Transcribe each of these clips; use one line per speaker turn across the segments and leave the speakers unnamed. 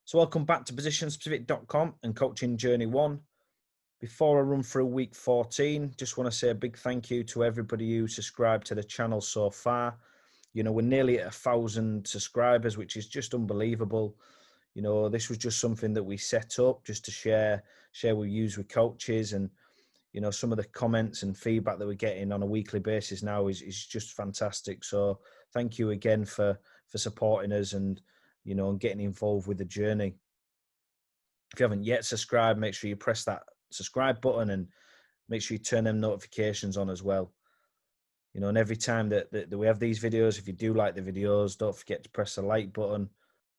So welcome back to positionspecific.com and Coaching Journey 1. Before I run through week 14, just want to say a big thank you to everybody who subscribed to the channel so far. You know, we're nearly at 1,000 subscribers, which is just unbelievable. You know, this was just something that we set up just to share with you with coaches, and you know, some of the comments and feedback that we're getting on a weekly basis now is just fantastic. So thank you again for supporting us and, you know, and getting involved with the journey. If you haven't yet subscribed, make sure you press that subscribe button and make sure you turn them notifications on as well. You know, and every time that we have these videos, if you do like the videos, don't forget to press the like button.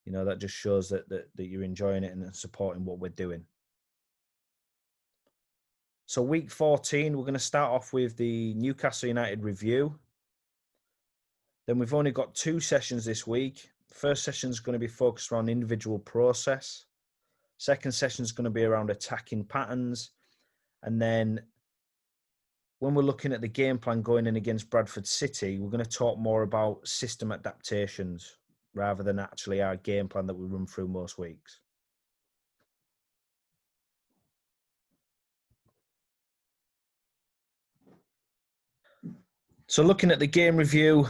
You know, that just shows that you're enjoying it and supporting what we're doing. So week 14, we're going to start off with the Newcastle United review. Then we've only got 2 sessions this week. First session is going to be focused around individual process. Second session is going to be around attacking patterns. And then when we're looking at the game plan going in against Bradford City, we're going to talk more about system adaptations rather than actually our game plan that we run through most weeks. So looking at the game review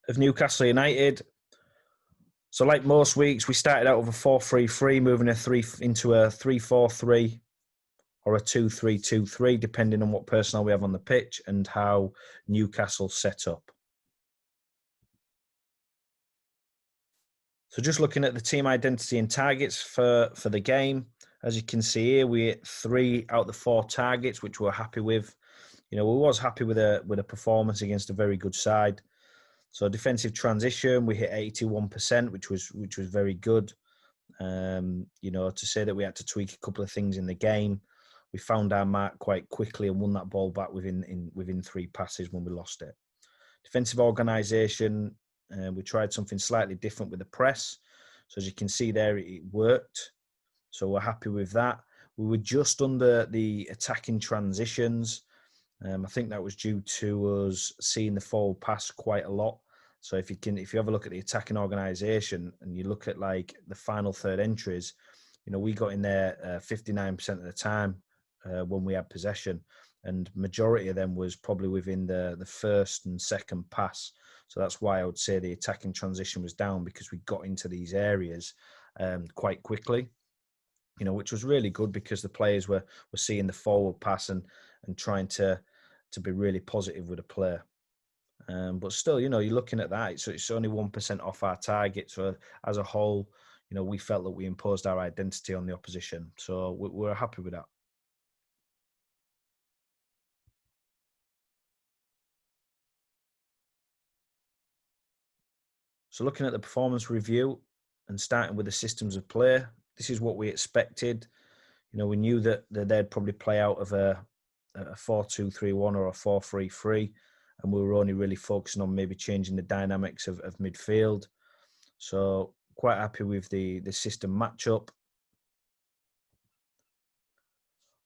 of Newcastle United. So like most weeks, we started out with a 4-3-3, moving into a 3-4-3 or a 2-3-2-3, depending on what personnel we have on the pitch and how Newcastle set up. So just looking at the team identity and targets for the game, as you can see here, we hit 3 out of the 4 targets, which we're happy with. You know, we was happy with a performance against a very good side. So defensive transition, we hit 81%, which was very good. You know, to say that we had to tweak a couple of things in the game, we found our mark quite quickly and won that ball back within 3 passes when we lost it. Defensive organisation, we tried something slightly different with the press. So as you can see there, it worked. So we're happy with that. We were just under the attacking transitions. I think that was due to us seeing the forward pass quite a lot. So if you have a look at the attacking organisation and you look at like the final third entries, you know, we got in there 59% of the time when we had possession, and majority of them was probably within the first and second pass. So that's why I would say the attacking transition was down, because we got into these areas quite quickly. You know, which was really good because the players were seeing the forward pass and trying to be really positive with a player. But still, you know, you're looking at that. So it's only 1% off our target. So as a whole, you know, we felt that we imposed our identity on the opposition. So we're happy with that. So looking at the performance review and starting with the systems of play, this is what we expected. You know, we knew that they'd probably play out of a 4-2-3-1 or a 4-3-3, and we were only really focusing on maybe changing the dynamics of midfield. So quite happy with the system matchup.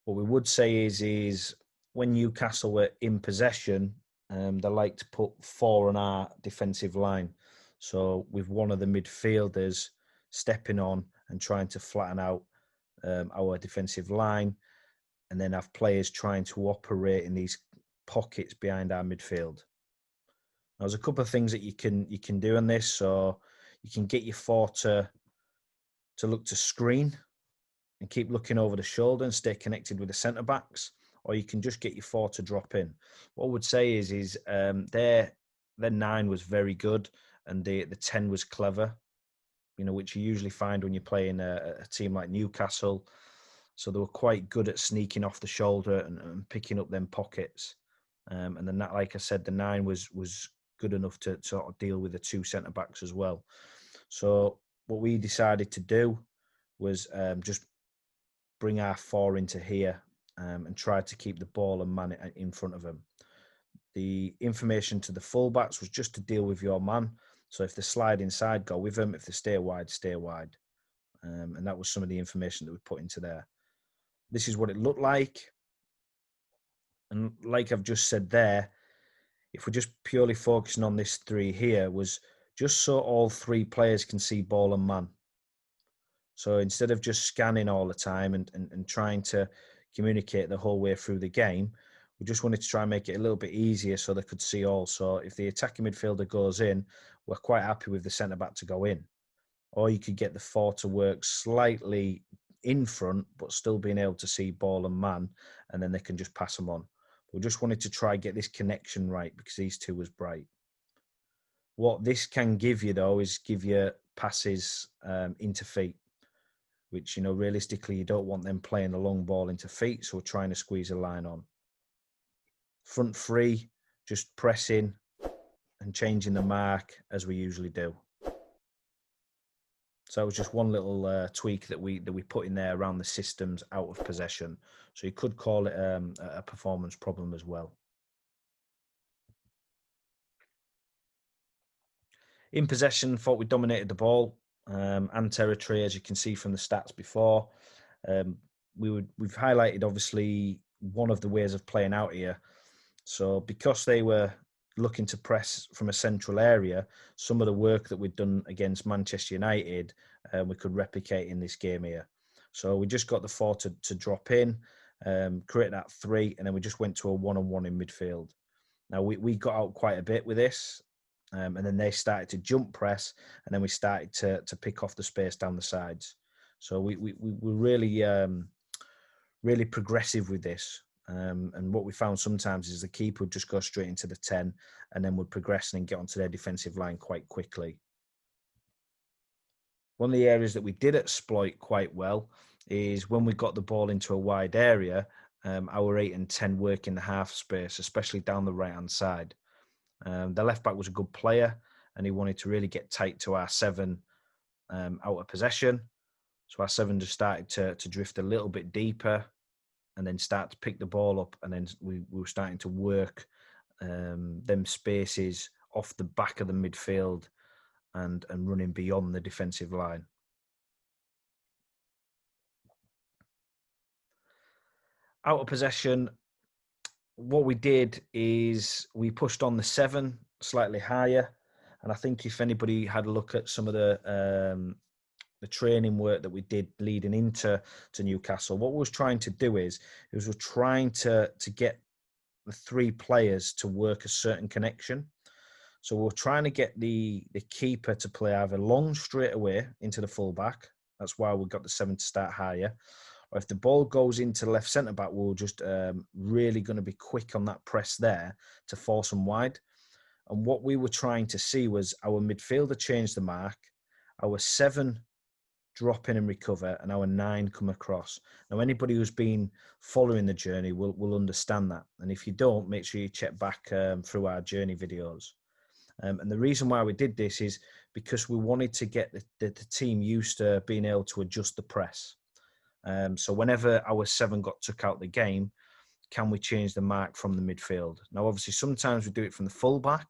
What we would say is when Newcastle were in possession, they like to put 4 on our defensive line. So with one of the midfielders stepping on and trying to flatten out our defensive line, and then have players trying to operate in these pockets behind our midfield. Now, there's a couple of things that you can do on this. So you can get your 4 to look to screen and keep looking over the shoulder and stay connected with the centre backs, or you can just get your 4 to drop in. What I would say is their 9 was very good, and the 10 was clever. You know, which you usually find when you're playing a team like Newcastle. So they were quite good at sneaking off the shoulder and picking up them pockets. And then that, like I said, the 9 was good enough to sort of deal with the 2 centre backs as well. So what we decided to do was just bring our 4 into here and try to keep the ball and man in front of them. The information to the fullbacks was just to deal with your man. So if they slide inside, go with them. If they stay wide, stay wide. And that was some of the information that we put into there. This is what it looked like. And like I've just said there, if we're just purely focusing on this 3 here, was just so all 3 players can see ball and man. So instead of just scanning all the time and trying to communicate the whole way through the game, we just wanted to try and make it a little bit easier so they could see all. So if the attacking midfielder goes in, we're quite happy with the centre back to go in. Or you could get the four to work slightly in front, but still being able to see ball and man, and then they can just pass them on. We just wanted to try and get this connection right because these two was bright. What this can give you, though, is give you passes into feet, which, realistically, you don't want them playing the long ball into feet, so we're trying to squeeze a line on. Front three, just pressing and changing the mark as we usually do. So it was just one little tweak that we put in there around the systems out of possession. So you could call it a performance problem as well. In possession, thought we dominated the ball and territory, as you can see from the stats before. We've highlighted obviously one of the ways of playing out here. So because they were looking to press from a central area, some of the work that we'd done against Manchester United, we could replicate in this game here. So we just got the four to drop in, create that three, and then we just went to a one-on-one in midfield. Now, we got out quite a bit with this, and then they started to jump press, and then we started to pick off the space down the sides. So we were really, really progressive with this. And what we found sometimes is the keeper would just go straight into the 10 and then would progress and get onto their defensive line quite quickly. One of the areas that we did exploit quite well is when we got the ball into a wide area, our 8 and 10 work in the half space, especially down the right-hand side. The left-back was a good player and he wanted to really get tight to our 7 out of possession. So our 7 just started to drift a little bit deeper and then start to pick the ball up, and then we were starting to work them spaces off the back of the midfield and running beyond the defensive line. Out of possession, what we did is we pushed on the 7 slightly higher, and I think if anybody had a look at some of the training work that we did leading into Newcastle, what we was trying to do is we're trying to get the 3 players to work a certain connection. So we're trying to get the keeper to play either long straight away into the fullback. That's why we got the 7 to start higher. Or if the ball goes into left centre back, we're just really going to be quick on that press there to force them wide. And what we were trying to see was our midfielder change the mark, our 7 drop in and recover, and our 9 come across. Now, anybody who's been following the journey will understand that. And if you don't, make sure you check back through our journey videos. And the reason why we did this is because we wanted to get the team used to being able to adjust the press. So whenever our 7 got took out the game, can we change the mark from the midfield? Now, obviously, sometimes we do it from the full back,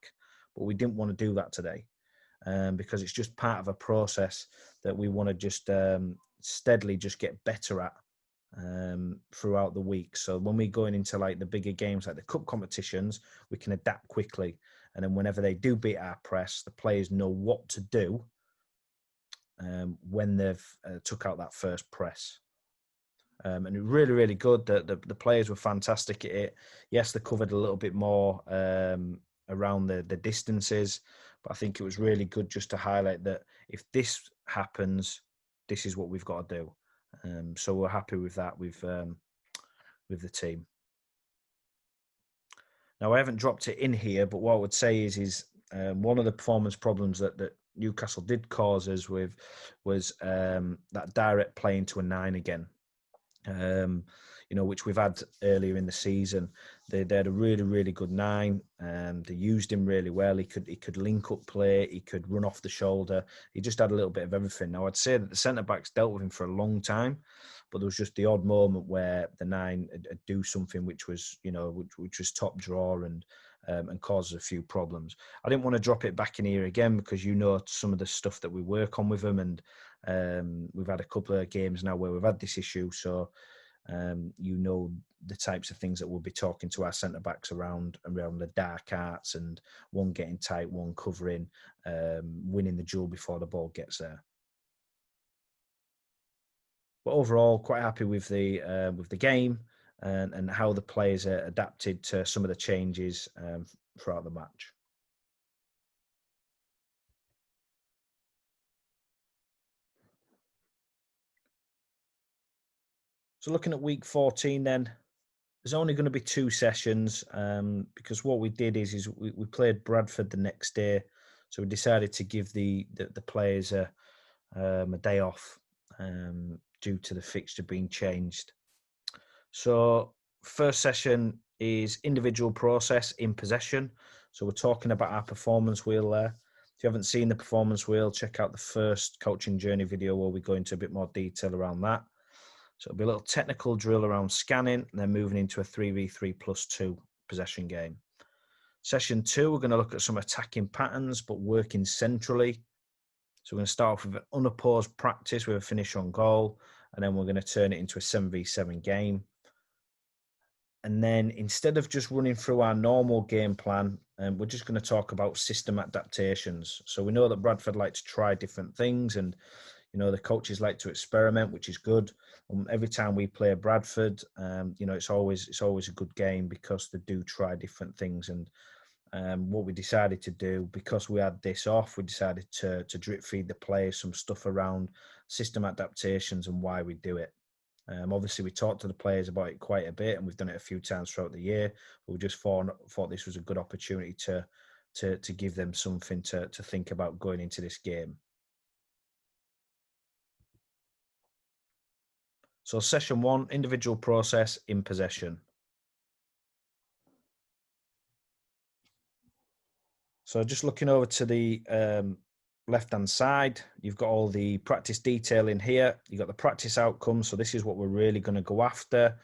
but we didn't want to do that today. Because it's just part of a process that we want to just steadily just get better at throughout the week. So when we're going into like the bigger games, like the cup competitions, we can adapt quickly. And then whenever they do beat our press, the players know what to do when they've took out that first press. And it really, really good. The players were fantastic at it. Yes, they covered a little bit more around the distances, but I think it was really good just to highlight that if this happens, this is what we've got to do. So we're happy with that with the team. Now, I haven't dropped it in here, but what I would say is one of the performance problems that Newcastle did cause us with was that direct play into a 9 again. Which we've had earlier in the season. They had a really, really good 9. They used him really well. He could link up play. He could run off the shoulder. He just had a little bit of everything. Now, I'd say that the centre-backs dealt with him for a long time, but there was just the odd moment where the 9 would do something which was, which was top draw and causes a few problems. I didn't want to drop it back in here again because some of the stuff that we work on with them, and we've had a couple of games now where we've had this issue. So the types of things that we'll be talking to our centre backs around the dark arts and one getting tight, one covering, winning the duel before the ball gets there. But overall, quite happy with the game and how the players are adapted to some of the changes throughout the match. So looking at week 14 then, there's only going to be 2 sessions because what we did is we played Bradford the next day. So we decided to give the players a day off due to the fixture being changed. So first session is individual process in possession. So we're talking about our performance wheel there. If you haven't seen the performance wheel, check out the first coaching journey video where we go into a bit more detail around that. So it'll be a little technical drill around scanning and then moving into a 3v3+2 possession game. Session 2, we're going to look at some attacking patterns, but working centrally. So we're going to start off with an unopposed practice with a finish on goal, and then we're going to turn it into a 7v7 game. And then instead of just running through our normal game plan, we're just going to talk about system adaptations. So we know that Bradford like to try different things, and the coaches like to experiment, which is good. Every time we play Bradford, it's always a good game because they do try different things. And what we decided to do, because we had this off, we decided to drip feed the players some stuff around system adaptations and why we do it. Obviously, we talked to the players about it quite a bit, and we've done it a few times throughout the year. But we just thought this was a good opportunity to give them something to think about going into this game. So session 1, individual process in possession. So just looking over to the left-hand side, you've got all the practice detail in here. You've got the practice outcomes. So this is what we're really going to go after.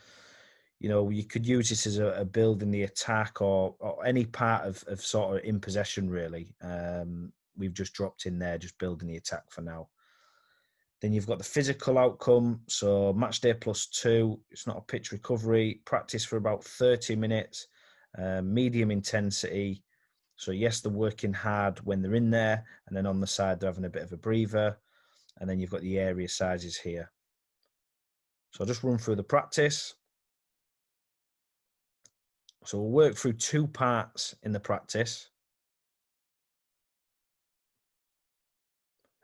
You could use this as a build in the attack or any part of sort of in possession, really. We've just dropped in there, just building the attack for now. Then you've got the physical outcome. So match day +2. It's not a pitch recovery. Practice for about 30 minutes. Medium intensity. So yes, they're working hard when they're in there. And then on the side, they're having a bit of a breather. And then you've got the area sizes here. So I'll just run through the practice. So we'll work through 2 parts in the practice.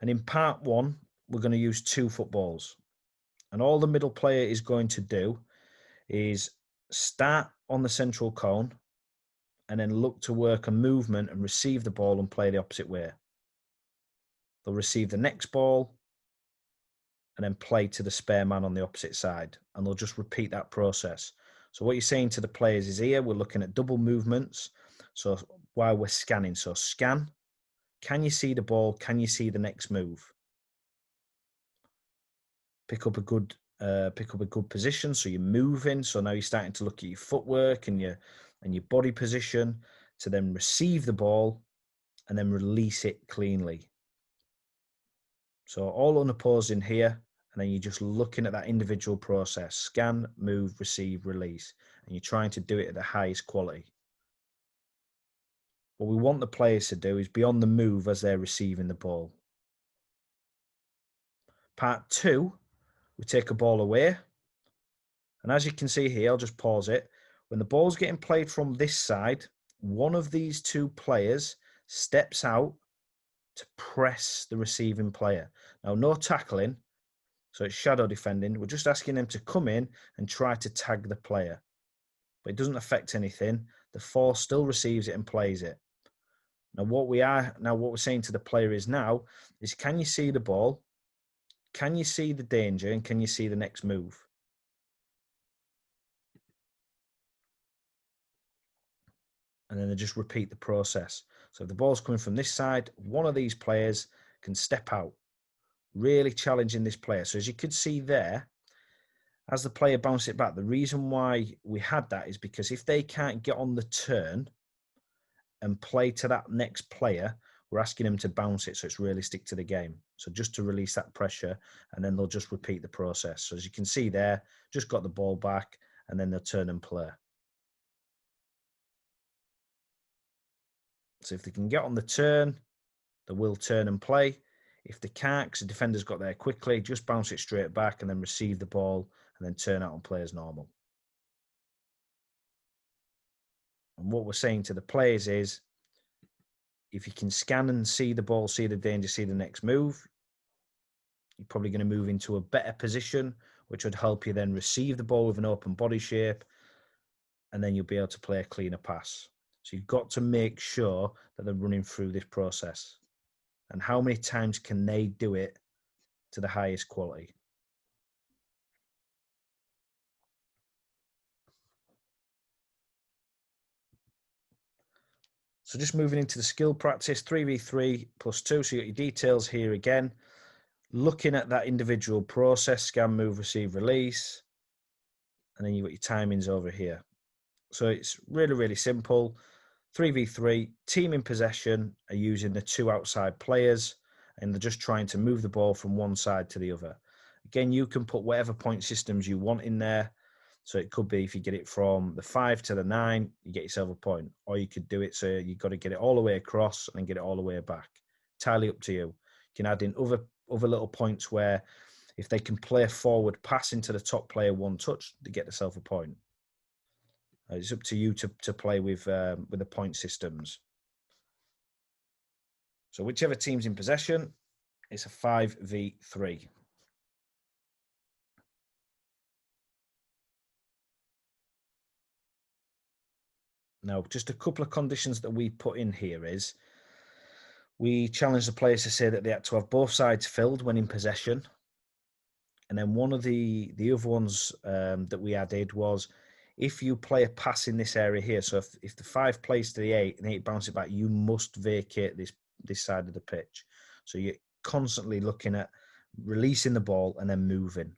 And in part 1, we're going to use 2 footballs. And all the middle player is going to do is start on the central cone and then look to work a movement and receive the ball and play the opposite way. They'll receive the next ball and then play to the spare man on the opposite side. And they'll just repeat that process. So what you're saying to the players is here, we're looking at double movements. So while we're scanning, so scan, can you see the ball? Can you see the next move? Pick up a good position. So you're moving. So now you're starting to look at your footwork and your body position to then receive the ball and then release it cleanly. So all unopposed in here, and then you're just looking at that individual process: scan, move, receive, release, and you're trying to do it at the highest quality. What we want the players to do is be on the move as they're receiving the ball. Part 2, we take a ball away. And as you can see here, I'll just pause it. When the ball's getting played from this side, one of these 2 players steps out to press the receiving player. Now, no tackling, so it's shadow defending. We're just asking them to come in and try to tag the player. But it doesn't affect anything. The force still receives it and plays it. Now, what we're saying to the player is can you see the ball? Can you see the danger? And can you see the next move? And then they just repeat the process. So if the ball's coming from this side, one of these players can step out, really challenging this player. So as you could see there, as the player bounced it back, the reason why we had that is because if they can't get on the turn and play to that next player, we're asking them to bounce it so it's realistic to the game. So just to release that pressure, and then they'll just repeat the process. So as you can see there, just got the ball back, and then they'll turn and play. So if they can get on the turn, they will turn and play. If they can't, because the defender's got there quickly, just bounce it straight back and then receive the ball and then turn out and play as normal. And what we're saying to the players is, if you can scan and see the ball, see the danger, see the next move, you're probably going to move into a better position, which would help you then receive the ball with an open body shape, and then you'll be able to play a cleaner pass. So you've got to make sure that they're running through this process. And how many times can they do it to the highest quality? So just moving into the skill practice, 3v3 plus 2. So you got your details here again. Looking at that individual process, scan, move, receive, release. And then you've got your timings over here. So it's really, really simple. 3v3, team in possession are using the 2 outside players, and they're just trying to move the ball from one side to the other. Again, you can put whatever point systems you want in there. So it could be if you get it from the 5 to the 9, you get yourself a point. Or you could do it so you've got to get it all the way across and get it all the way back. Entirely up to you. You can add in other little points where if they can play a forward pass into the top player one touch, they get themselves a point. It's up to you to play with the point systems. So whichever team's in possession, it's a 5v3. Now, just a couple of conditions that we put in here is we challenge the players to say that they had to have both sides filled when in possession. And then one of the other ones that we added was if you play a pass in this area here, so if the 5 plays to the 8 and 8 bounce it back, you must vacate this side of the pitch. So you're constantly looking at releasing the ball and then moving.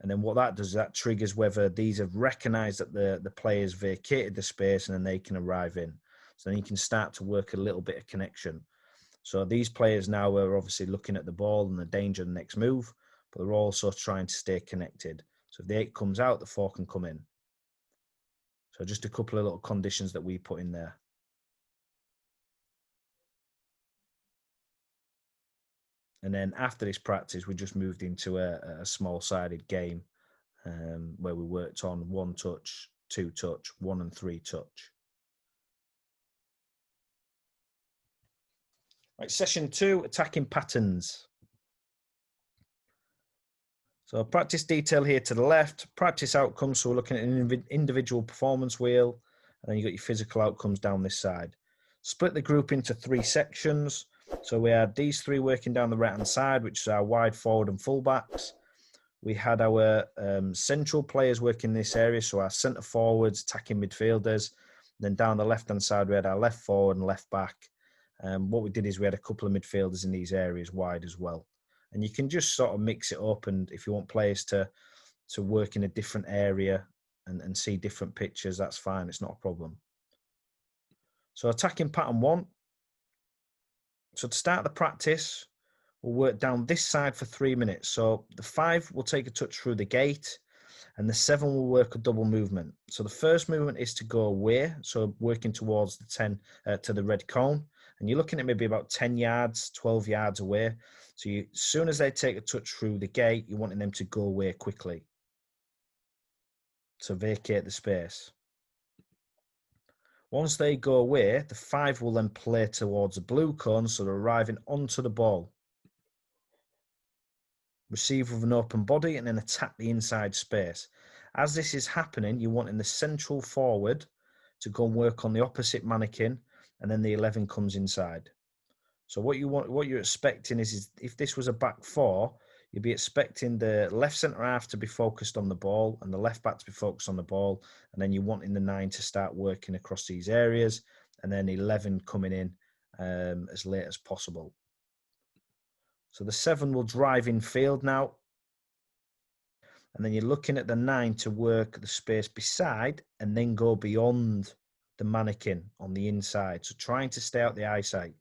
And then what that does, that triggers whether these have recognised that the players vacated the space and then they can arrive in. So then you can start to work a little bit of connection. So these players now are obviously looking at the ball and the danger of the next move, but they're also trying to stay connected. So if the 8 comes out, the 4 can come in. So just a couple of little conditions that we put in there. And then after this practice, we just moved into a small-sided game where we worked on 1 touch, 2 touch, 1 and 3 touch. Right, session 2, attacking patterns. So practice detail here to the left, practice outcomes. So we're looking at an individual performance wheel, and then you've got your physical outcomes down this side. Split the group into 3 sections. So we had these 3 working down the right-hand side, which is our wide forward and fullbacks. We had our central players working in this area, so our centre forwards, attacking midfielders. And then down the left-hand side, we had our left forward and left back. What we did is we had a couple of midfielders in these areas wide as well. And you can just sort of mix it up, and if you want players to work in a different area and see different pictures, that's fine. It's not a problem. So attacking pattern 1. So to start the practice, we'll work down this side for 3 minutes. So the 5 will take a touch through the gate, and the 7 will work a double movement. So the first movement is to go away, so working towards the 10 to the red cone, and you're looking at maybe about 10 yards, 12 yards away. So as soon as they take a touch through the gate, you're wanting them to go away quickly. So vacate the space. Once they go away, the 5 will then play towards the blue cone, so they're arriving onto the ball. Receive with an open body and then attack the inside space. As this is happening, you're wanting the central forward to go and work on the opposite mannequin, and then the 11 comes inside. So what you're expecting is if this was a back 4, you'd be expecting the left centre half to be focused on the ball and the left back to be focused on the ball, and then you're wanting the 9 to start working across these areas, and then 11 coming in as late as possible. So the 7 will drive in field now, and then you're looking at the 9 to work the space beside and then go beyond the mannequin on the inside. So trying to stay out the eyesight.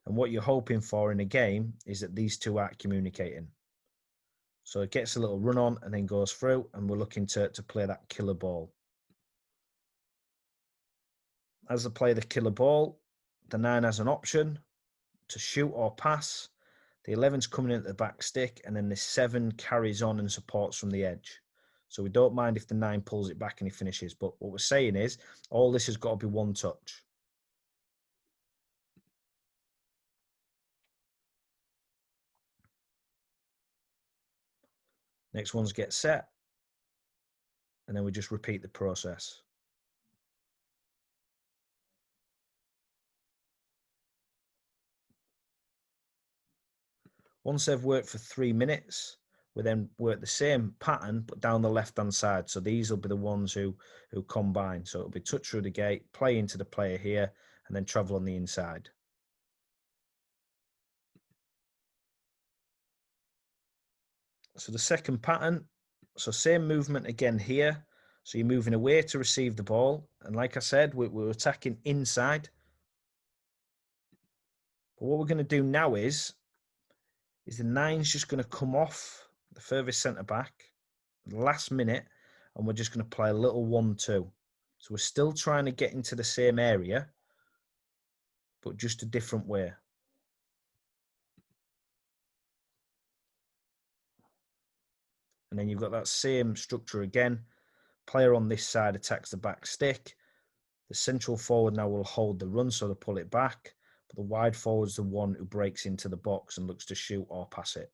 And what you're hoping for in a game is that these 2 aren't communicating. So it gets a little run on and then goes through, and we're looking to play that killer ball. As they play the killer ball, the 9 has an option to shoot or pass, The 11's coming in at the back stick, and then the 7 carries on and supports from the edge. So we don't mind if the 9 pulls it back and he finishes. But what we're saying is, all this has got to be one touch. Next ones get set. And then we just repeat the process. Once they've worked for 3 minutes, we then work the same pattern, but down the left-hand side. So these will be the ones who combine. So it'll be touch through the gate, play into the player here, and then travel on the inside. So the second pattern, so same movement again here. So you're moving away to receive the ball. And like I said, we're attacking inside. But what we're going to do now is the 9's just going to come off the furthest centre back, last minute, and we're just going to play a little 1-2. So we're still trying to get into the same area, but just a different way. And then you've got that same structure again. Player on this side attacks the back stick. The central forward now will hold the run, so they pull it back. But the wide forward's the one who breaks into the box and looks to shoot or pass it.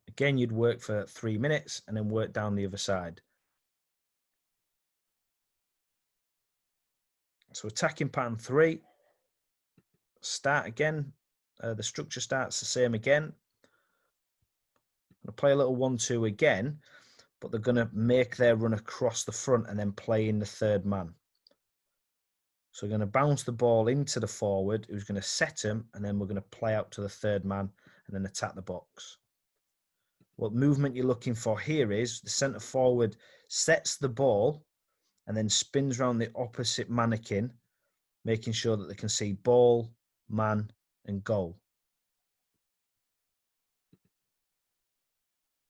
Again, you'd work for 3 minutes and then work down the other side. So attacking pattern 3. Start again. The structure starts the same again. I'm going to play a little 1-2 again, but they're going to make their run across the front and then play in the third man. So we're going to bounce the ball into the forward, who's going to set him, and then we're going to play out to the third man and then attack the box. What movement you're looking for here is the centre forward sets the ball and then spins around the opposite mannequin, making sure that they can see ball, man, and goal.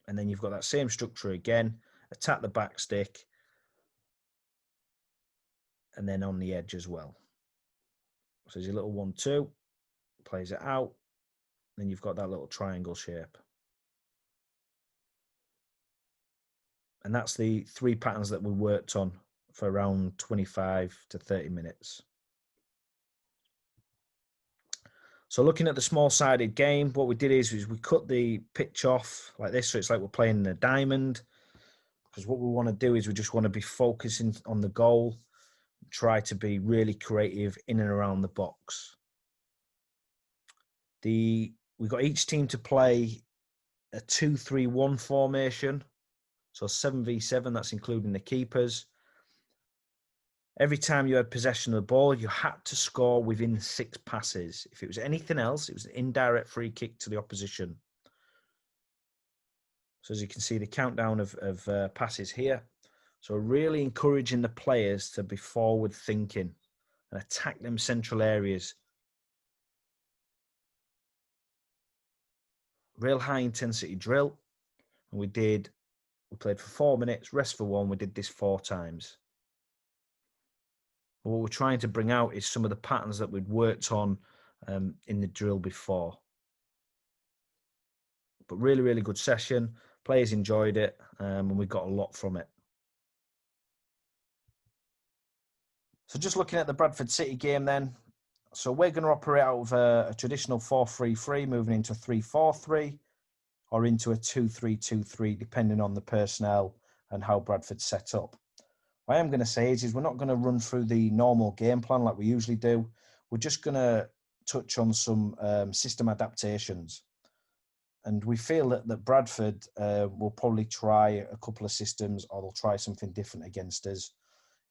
And then you've got that same structure again, attack the back stick, and then on the edge as well. So there's a little 1-2, plays it out, then you've got that little triangle shape. And that's the 3 patterns that we worked on for around 25 to 30 minutes. So looking at the small-sided game, what we did is we cut the pitch off like this, so it's like we're playing in a diamond, because what we want to do is we just want to be focusing on the goal, try to be really creative in and around the box. We got each team to play a 2-3-1 formation, so 7v7, that's including the keepers. Every time you had possession of the ball, you had to score within 6 passes. If it was anything else, it was an indirect free kick to the opposition. So as you can see, the countdown of passes here. So really encouraging the players to be forward thinking and attack them central areas. Real high intensity drill. And we played for 4 minutes, rest for 1. We did this 4 times. What we're trying to bring out is some of the patterns that we'd worked on in the drill before. But really, really good session. Players enjoyed it, and we got a lot from it. So just looking at the Bradford City game then. So we're going to operate out of a traditional 4-3-3, moving into a 3-4-3, or into a 2-3-2-3, depending on the personnel and how Bradford's set up. What I am going to say is we're not going to run through the normal game plan like we usually do. We're just going to touch on some system adaptations. And we feel that Bradford will probably try a couple of systems, or they'll try something different against us,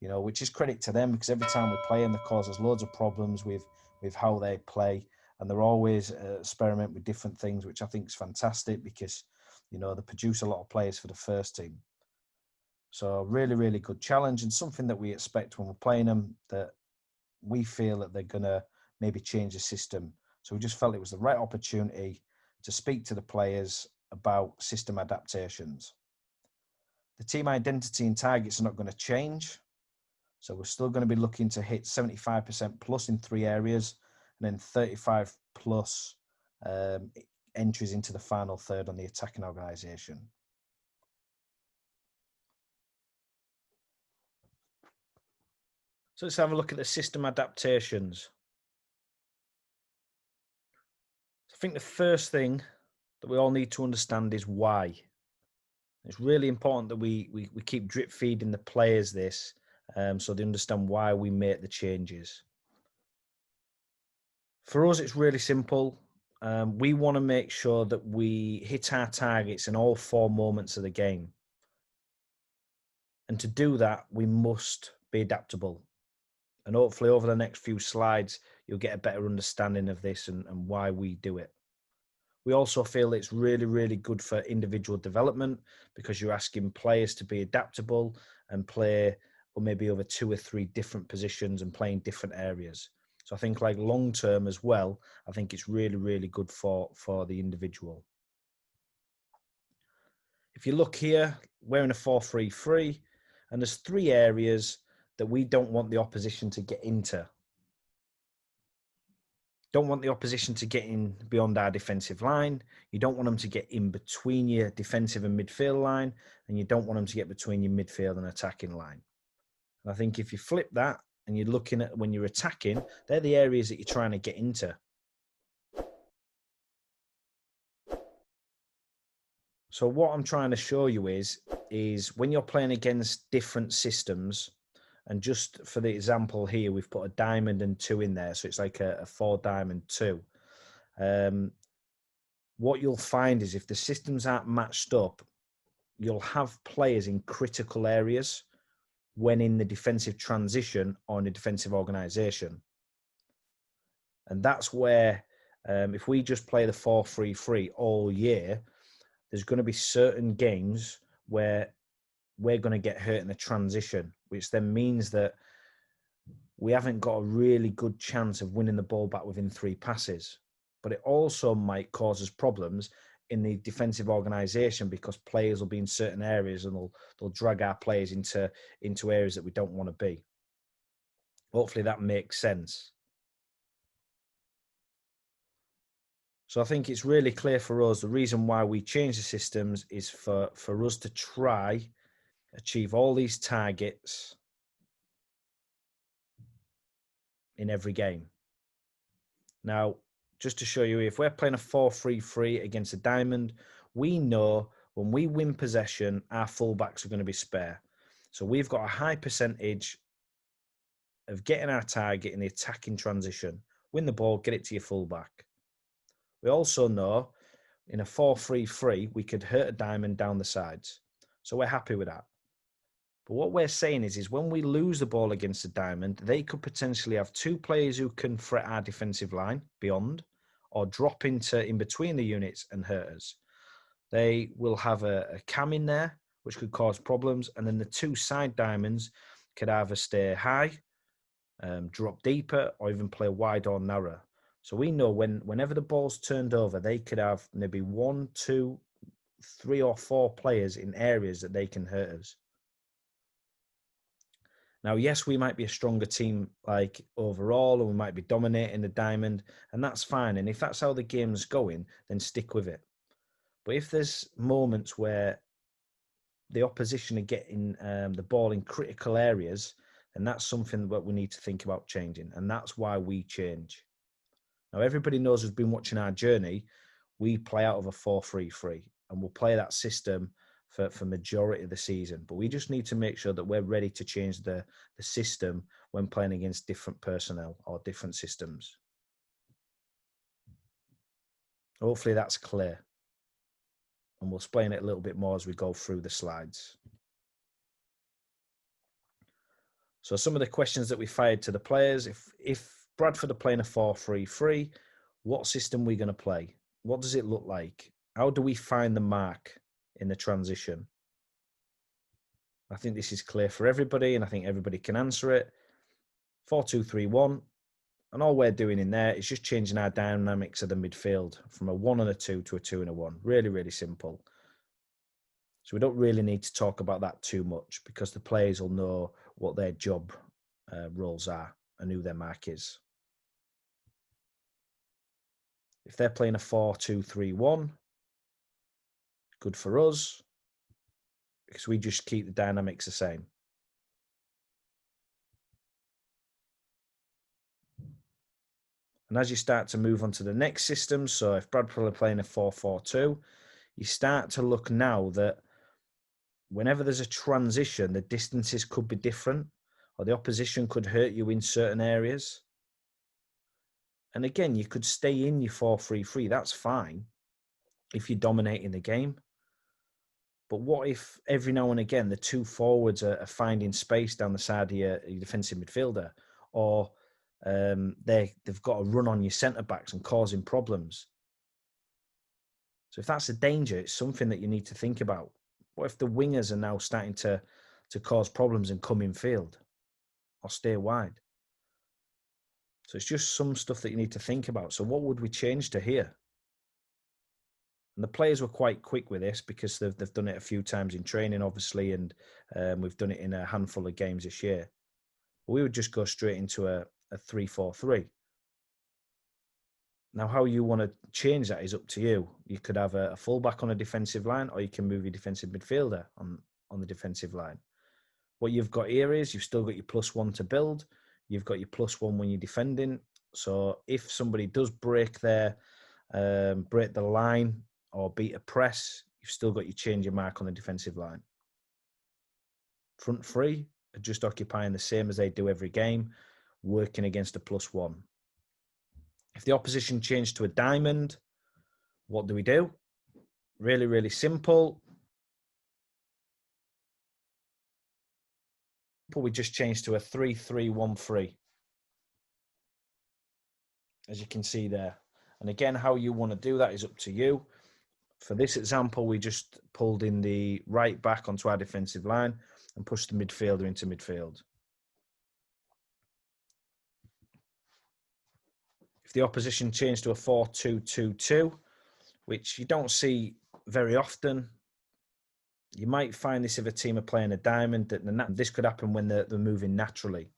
you know, which is credit to them, because every time we play them, they cause us loads of problems with how they play. And they're always experiment with different things, which I think is fantastic, because, you know, they produce a lot of players for the first team. So really, really good challenge, and something that we expect when we're playing them, that we feel that they're going to maybe change the system. So we just felt it was the right opportunity to speak to the players about system adaptations. The The team identity and targets are not going to change. So we're still going to be looking to hit 75% plus in 3 areas, and then 35 plus entries into the final third on the attacking organisation. So let's have a look at the system adaptations. I think the first thing that we all need to understand is why. It's really important that we keep drip feeding the players this, so they understand why we make the changes. For us, it's really simple. We want to make sure that we hit our targets in all 4 moments of the game. And to do that, we must be adaptable. And hopefully over the next few slides, you'll get a better understanding of this and why we do it. We also feel it's really, really good for individual development because you're asking players to be adaptable and play or maybe over 2 or 3 different positions and play in different areas. So I think like long term as well, I think it's really, really good for the individual. If you look here, we're in a 4-3-3 and there's 3 areas that we don't want the opposition to get into. Don't want the opposition to get in beyond our defensive line. You don't want them to get in between your defensive and midfield line, and you don't want them to get between your midfield and attacking line. And I think if you flip that and you're looking at when you're attacking, they're the areas that you're trying to get into. So what I'm trying to show you is when you're playing against different systems, and just for the example here, we've put a diamond and 2 in there. So it's like a 4 diamond 2. What you'll find is if the systems aren't matched up, you'll have players in critical areas when in the defensive transition or in the defensive organisation. And that's where, if we just play the 4-3-3 all year, there's going to be certain games where we're going to get hurt in the transition, which then means that we haven't got a really good chance of winning the ball back within 3 passes. But it also might cause us problems in the defensive organisation because players will be in certain areas and they'll drag our players into areas that we don't want to be. Hopefully that makes sense. So I think it's really clear for us, the reason why we change the systems is for us to try achieve all these targets in every game. Now, just to show you, if we're playing a 4-3-3 against a diamond, we know when we win possession, our fullbacks are going to be spare. So we've got a high percentage of getting our target in the attacking transition. Win the ball, get it to your fullback. We also know in a 4-3-3, we could hurt a diamond down the sides. So we're happy with that. But what we're saying is when we lose the ball against a diamond, they could potentially have 2 players who can threat our defensive line beyond or drop into in between the units and hurt us. They will have a cam in there, which could cause problems. And then the 2 side diamonds could either stay high, drop deeper, or even play wide or narrow. So we know whenever the ball's turned over, they could have maybe 1, 2, 3 or 4 players in areas that they can hurt us. Now, yes, we might be a stronger team like overall, and we might be dominating the diamond, and that's fine. And if that's how the game's going, then stick with it. But if there's moments where the opposition are getting the ball in critical areas, then that's something that we need to think about changing. And that's why we change. Now, everybody knows who's been watching our journey, we play out of a 4-3-3, and we'll play that system for majority of the season. But we just need to make sure that we're ready to change the system when playing against different personnel or different systems. Hopefully that's clear. And we'll explain it a little bit more as we go through the slides. So some of the questions that we fired to the players, if Bradford are playing a 4-3-3, what system are we going to play? What does it look like? How do we find the mark in the transition? I think this is clear for everybody, and I think everybody can answer it. 4-2-3-1, and all we're doing in there is just changing our dynamics of the midfield from a 1 and a 2 to a 2 and a 1. Really, really simple. So we don't really need to talk about that too much because the players will know what their job roles are and who their mark is. If they're playing a 4-2-3-1, good for us because we just keep the dynamics the same. And as you start to move on to the next system, so if Bradford are playing a 4-4-2, you start to look now that whenever there's a transition, the distances could be different or the opposition could hurt you in certain areas. And again, you could stay in your 4-3-3. That's fine if you're dominating the game. But what if every now and again the two forwards are finding space down the side of your defensive midfielder, or they've got to run on your centre backs and causing problems? So if that's a danger, it's something that you need to think about. What if the wingers are now starting to cause problems and come in field or stay wide? So it's just some stuff that you need to think about. So what would we change to here? And the players were quite quick with this because they've done it a few times in training, obviously, and we've done it in a handful of games this year. We would just go straight into a 3-4-3. Now, how you want to change that is up to you. You could have a fullback on a defensive line, or you can move your defensive midfielder on the defensive line. What you've got here is you've still got your +1 to build. You've got your +1 when you're defending. So if somebody does break the line or beat a press, you've still got your change your mark on the defensive line. Front three are just occupying the same as they do every game, working against a +1. If the opposition changed to a diamond, what do? Really, really simple. We just changed to a 3-3-1-3, as you can see there. And again, how you want to do that is up to you. For this example, we just pulled in the right back onto our defensive line and pushed the midfielder into midfield. If the opposition changed to a 4-2-2-2, which you don't see very often, you might find this if a team are playing a diamond. That this could happen when they're moving naturally.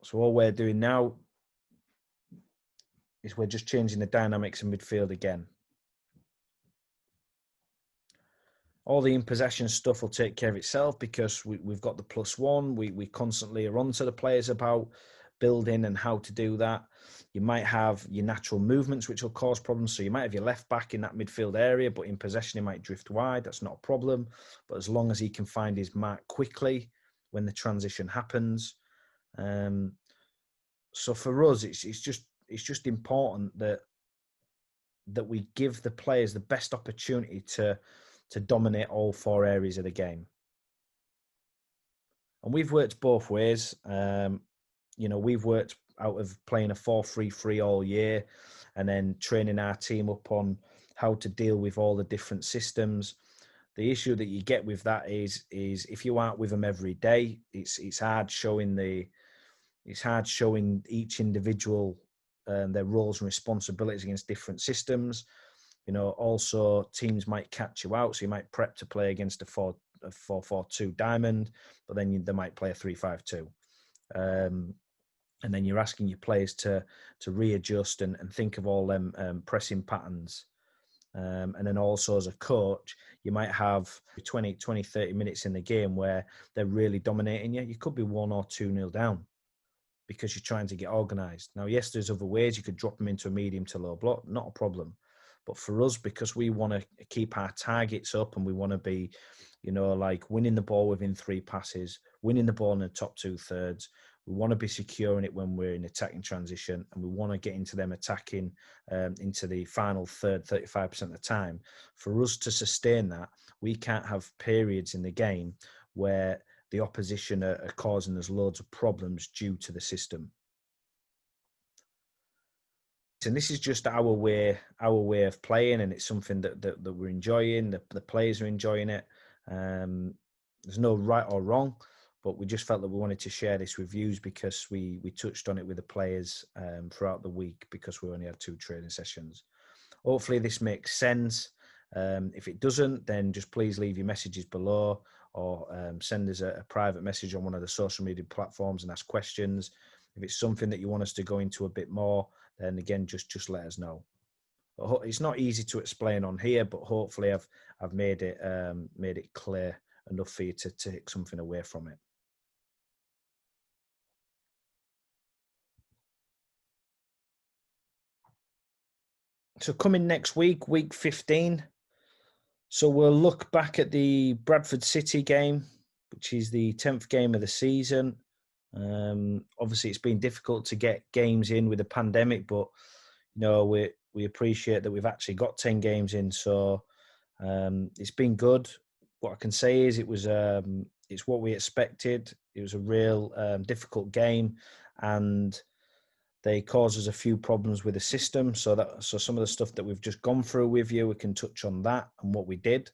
So all we're doing now is we're just changing the dynamics in midfield again. All the in possession stuff will take care of itself because we've got the +1. We constantly are on to the players about building and how to do that. You might have your natural movements, which will cause problems. So you might have your left back in that midfield area, but in possession, he might drift wide. That's not a problem. But as long as he can find his mark quickly when the transition happens. So for us, it's just important that we give the players the best opportunity to dominate all four areas of the game. And we've worked both ways. We've worked out of playing a 4-3-3 all year and then training our team up on how to deal with all the different systems. The issue that you get with that is if you aren't with them every day, it's hard showing each individual their roles and responsibilities against different systems. Also teams might catch you out, so you might prep to play against a 4-4-2 diamond, but then they might play a 3-5-2. And then you're asking your players to readjust and think of all them pressing patterns. And then also as a coach, you might have 20, 30 minutes in the game where they're really dominating you. You could be 1 or 2-0 down because you're trying to get organised. Now, yes, there's other ways. You could drop them into a medium to low block, not a problem. But for us, because we want to keep our targets up and we want to be, like winning the ball within 3 passes, winning the ball in the top 2/3, we want to be securing it when we're in attacking transition, and we want to get into them attacking into the final third, 35% of the time. For us to sustain that, we can't have periods in the game where the opposition are causing us loads of problems due to the system. And this is just our way of playing, and it's something that we're enjoying. The players are enjoying it. There's no right or wrong, but we just felt that we wanted to share this with you because we touched on it with the players throughout the week because we only had 2 training sessions. Hopefully this makes sense. If it doesn't, then just please leave your messages below, or send us a private message on one of the social media platforms and ask questions. If it's something that you want us to go into a bit more, then again, just let us know. It's not easy to explain on here, but hopefully I've made it clear enough for you to take something away from it. So coming next week, week 15. So we'll look back at the Bradford City game, which is the 10th game of the season. Obviously, it's been difficult to get games in with the pandemic, but we appreciate that we've actually got 10 games in. So it's been good. What I can say is it's what we expected. It was a real difficult game, and they caused us a few problems with the system. So some of the stuff that we've just gone through with you, we can touch on that and what we did.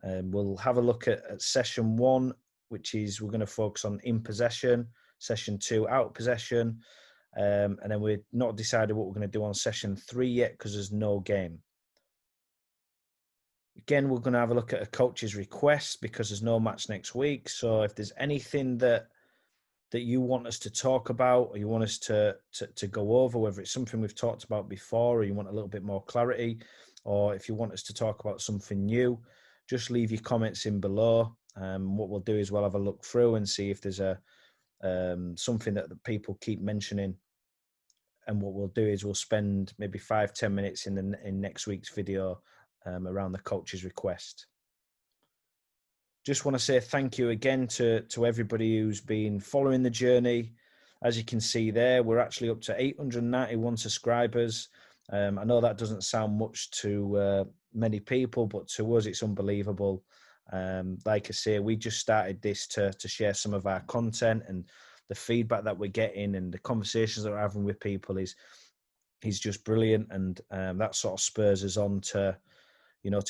We'll have a look at session 1, which is we're going to focus on in possession. Session 2, out possession. And then we're not decided what we're going to do on session 3 yet because there's no game. Again, we're going to have a look at a coach's request because there's no match next week. So if there's anything that you want us to talk about, or you want us to go over, whether it's something we've talked about before, or you want a little bit more clarity, or if you want us to talk about something new, just leave your comments in below. What we'll do is we'll have a look through and see if there's something that the people keep mentioning. And what we'll do is we'll spend maybe 5-10 minutes in next week's video around the coach's request. Just want to say thank you again to everybody who's been following the journey. As you can see there, we're actually up to 891 subscribers. I know that doesn't sound much to many people, but to us, it's unbelievable. Like I say, we just started this to share some of our content, and the feedback that we're getting and the conversations that we're having with people is just brilliant. And that sort of spurs us on to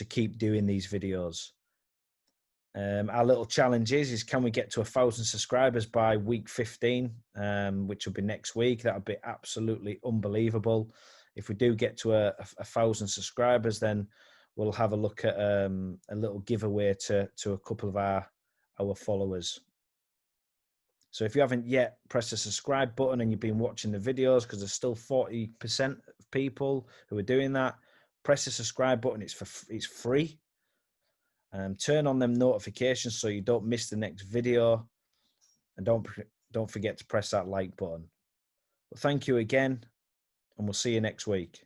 keep doing these videos. Our little challenge is can we get to 1,000 subscribers by week 15, which will be next week. That would be absolutely unbelievable. If we do get to 1,000 subscribers, then we'll have a look at a little giveaway to a couple of our followers. So if you haven't yet pressed the subscribe button and you've been watching the videos, because there's still 40% of people who are doing that, press the subscribe button. It's free. Turn on them notifications so you don't miss the next video, and don't forget to press that like button. Well, thank you again, and we'll see you next week.